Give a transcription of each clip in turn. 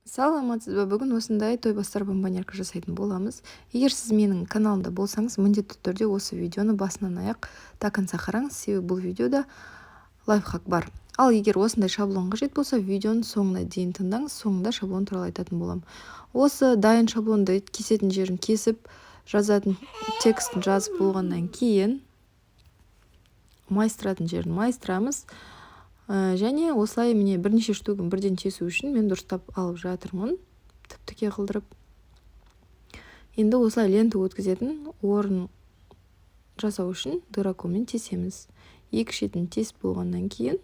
Саламатсыз ба? Бүгін осындай тойбастар бомбонерка жасайтын боламыз. Егер сіз менің каналымда болсаңыз, міндетті түрде осы видеоны басынан аяқ до конца қараңыз, себебі бұл видеода лайфхак бар. Ал егер осындай шаблон қажет болса, видеоның соңына дейін тыңдаңыз, соңында шаблон туралы айтатын боламын. Осы дайын шаблонды кесетін жерін кесіп, жазатын текстін жазып болғаннан кейін майыстыратын жерін майыстырамыз. Және осылай міне бірнеше штугін бірден кесу үшін мен дұрыстап алып жатырмын, тіп-тіке қылдырып. Енді осылай лента өткізетін орын жасау үшін дыраколмен тесеміз. Екі шетін тесіп болғаннан кейін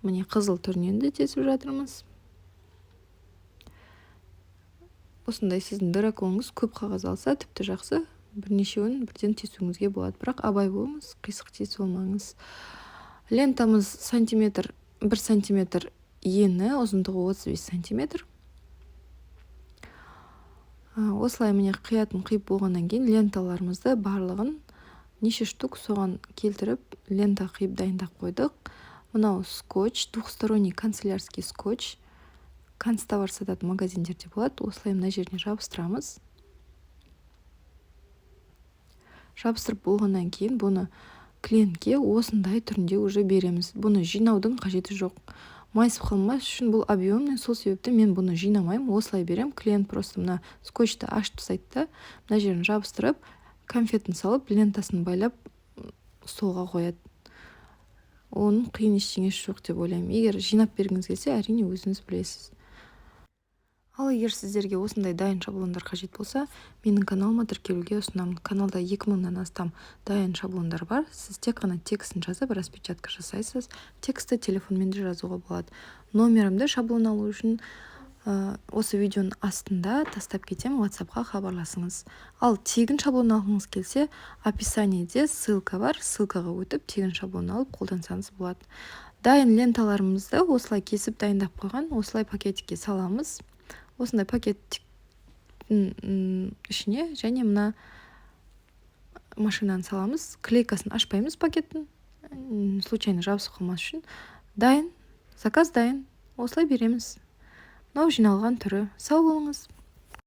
міне қызыл түрінен де тесіп жатырмыз. Осындай сіздің дыраколыңыз көп қағаз алса тіпті жақсы, бірнешеуін бірден тесуіңізге болады, бірақ абай болыңыз, қисық тесіп болмаңыз. Лентамыз 1 сантиметр ені, ұзындығы 35 сантиметр. Осылай міне қиятын қиып болғаннан кейін ленталарымызды барлығын неше штук соған келтіріп лента қиып дайындап қойдық. Мынау скотч, двухсторонний канцелярский скотч. Канцтовар сататын магазиндерде болады. Осылай мына жеріне жабыстырамыз. Жабыстырып болғаннан кейін бұны клиентке осындай түрінде уже береміз. Бұны жинаудың қажеті жоқ. Майысып қалмас үшін бұл объемный, сол себепті мен бұны жинамаймын, осылай берем. Клиент просто мына скотчты ашып тастайды да, мына жерін жабыстырып, конфетін салып, лентасын байлап столға қояды. Оның қиын ештеңесі жоқ деп ойлаймын. Егер жинап бергіңіз келсе, әрине өзіңіз білесіз. Ал егер сіздерге осындай дайын шаблондар қажет болса, менің каналыма тіркелуге ұсынамын. Каналда 2000-нан астам дайын шаблондар бар. Сіз тек қана текстін жазып, распечатка жасайсыз. Тексті телефонмен де жазуға болады. Номерімді шаблон алу үшін осы видеоның астында тастап кетем, WhatsApp-қа хабарласыңыз. Ал тегін шаблон алғыңыз келсе, описаниеде ссылка бар, ссылкаға өтіп тегін шаблон алып қолдансаңыз болады. Дайын ленталарымызды осылай кесіп дайындап қойған, осылай пакетикке саламыз. Осындай пакеттің ішіне және мына машинаны саламыз. Клейкасын ашпаймыз пакеттің, случайно жабысып қалмас үшін. Дайын, заказ дайын. Осылай береміз. Мынау жиналған түрі. Сау болыңыз.